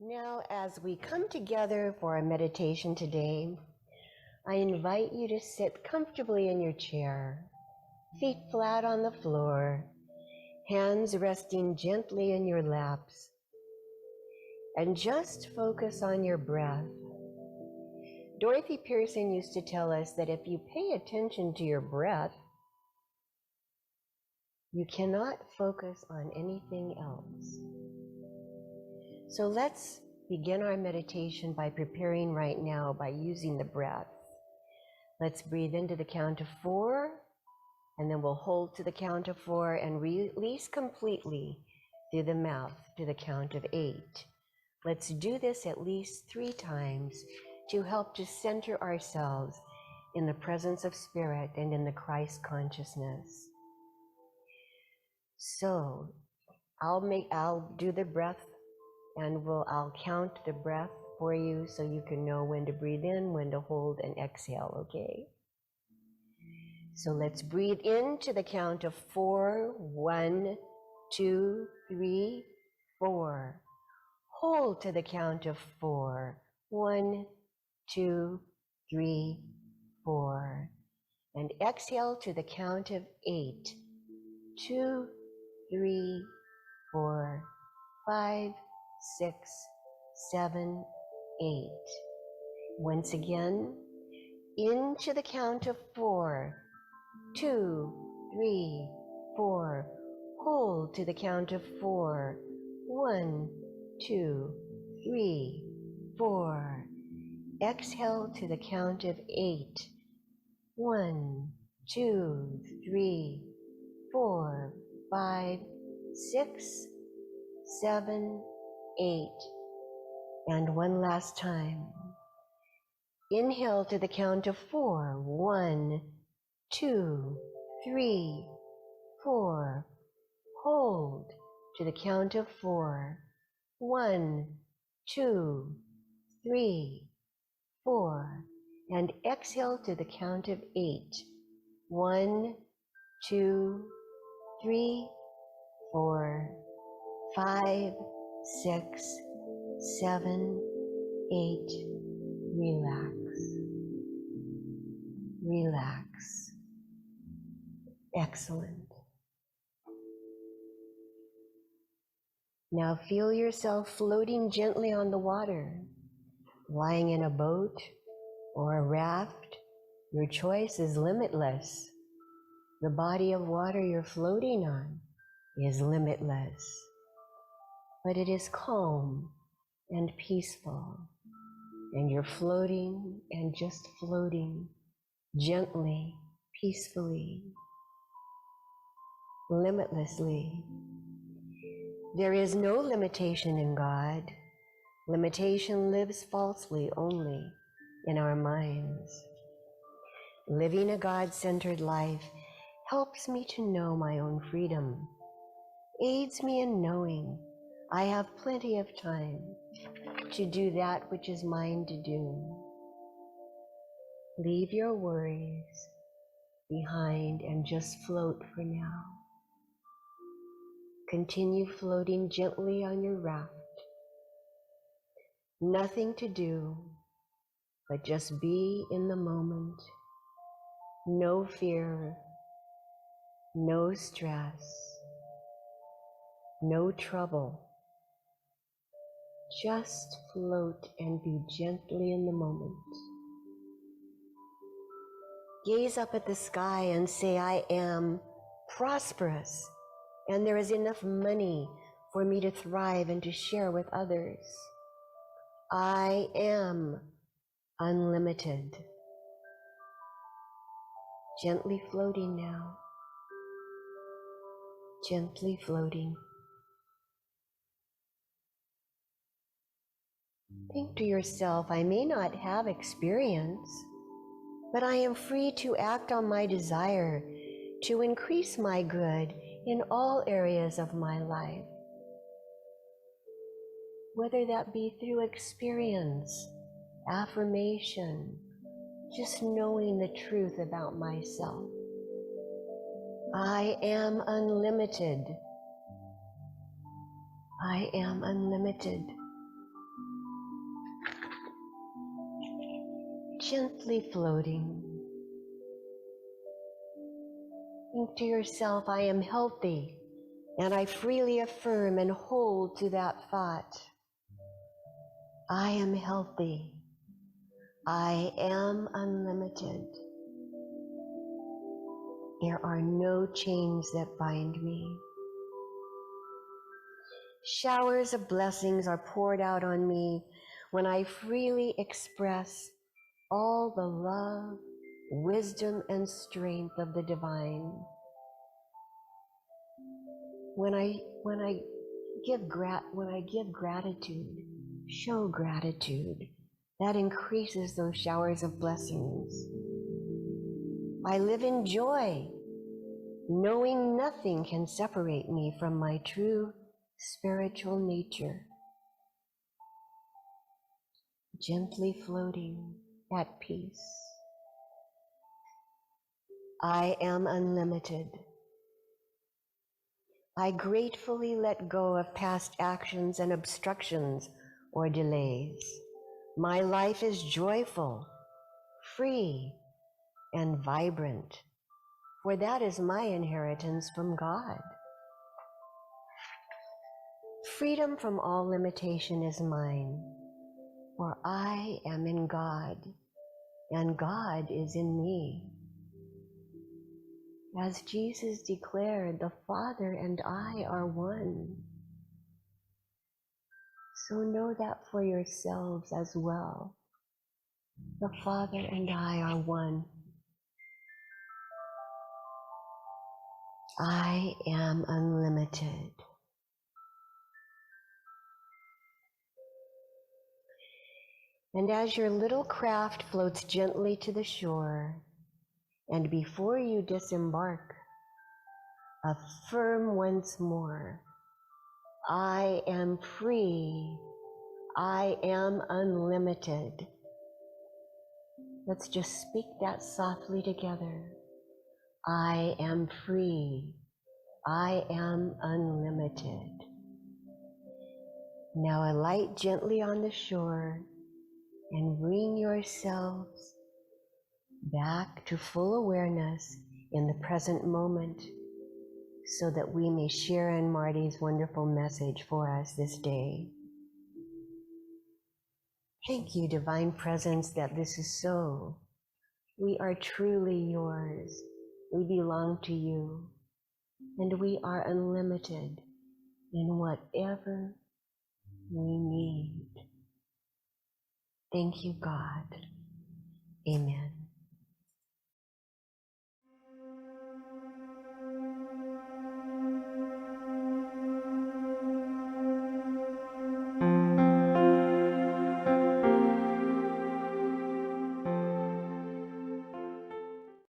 Now, as we come together for our meditation today, I invite you to sit comfortably in your chair, feet flat on the floor, hands resting gently in your laps, and just focus on your breath. Dorothy Pearson used to tell us that if you pay attention to your breath, you cannot focus on anything else. So let's begin our meditation by preparing right now by using the breath. Let's breathe into the count of 4, and then we'll hold to the count of 4 and release completely through the mouth to the count of 8. Let's do this at least 3 times to help to center ourselves in the presence of Spirit and in the Christ consciousness. So I'll do the breath, and I'll count the breath for you so you can know when to breathe in, when to hold, and exhale, okay? So let's breathe in to the count of 4. 1, 2, 3, 4. Hold to the count of 4. 1, 2, 3, 4. And exhale to the count of 8. 2, 3, 4, 5, 6, 7, 8. Once again, into the count of 4. 2, 3, 4. Hold to the count of 4. 1, 2, 3, 4. Exhale to the count of 8. 1, 2, 3, 4, 5, 6, 7, 8. And one last time. Inhale to the count of 4. 1, 2, 3, 4. Hold to the count of 4. 1, 2, 3, 4. And exhale to the count of 8. 1, 2, 3, 4, 5, 6, 7, 8. Relax. Relax. Excellent. Now feel yourself floating gently on the water, lying in a boat or a raft. Your choice is limitless. The body of water you're floating on is limitless, but it is calm and peaceful, and you're floating and just floating gently, peacefully, limitlessly. There is no limitation in God. Limitation lives falsely only in our minds. Living a God-centered life helps me to know my own freedom, aids me in knowing I have plenty of time to do that which is mine to do. Leave your worries behind and just float for now. Continue floating gently on your raft. Nothing to do but just be in the moment. No fear, no stress, no trouble. Just float and be gently in the moment. Gaze up at the sky and say, I am prosperous, and there is enough money for me to thrive and to share with others. I am unlimited. Gently floating now. Gently floating. Think to yourself, I may not have experience, but I am free to act on my desire to increase my good in all areas of my life. Whether that be through experience, affirmation, just knowing the truth about myself. I am unlimited. I am unlimited. gently floating. Think to yourself, I am healthy, and I freely affirm and hold to that thought. I am healthy. I am unlimited. There are no chains that bind me. Showers of blessings are poured out on me when I freely express all the love, wisdom, and strength of the divine. When I give gratitude, show gratitude, that increases those showers of blessings. I live in joy, knowing nothing can separate me from my true spiritual nature. Gently floating at peace. I am unlimited. I gratefully let go of past actions and obstructions or delays. My life is joyful, free, and vibrant, for that is my inheritance from God. Freedom from all limitation is mine, for I am in God, and God is in me. As Jesus declared, the Father and I are one. So know that for yourselves as well. The Father and I are one. I am unlimited. And as your little craft floats gently to the shore, and before you disembark, affirm once more, I am free. I am unlimited. Let's just speak that softly together. I am free. I am unlimited. Now alight gently on the shore and bring yourselves back to full awareness in the present moment so that we may share in Marty's wonderful message for us this day. Thank you, Divine Presence, that this is so. We are truly yours. We belong to you, and we are unlimited in whatever we need. Thank you, God. Amen.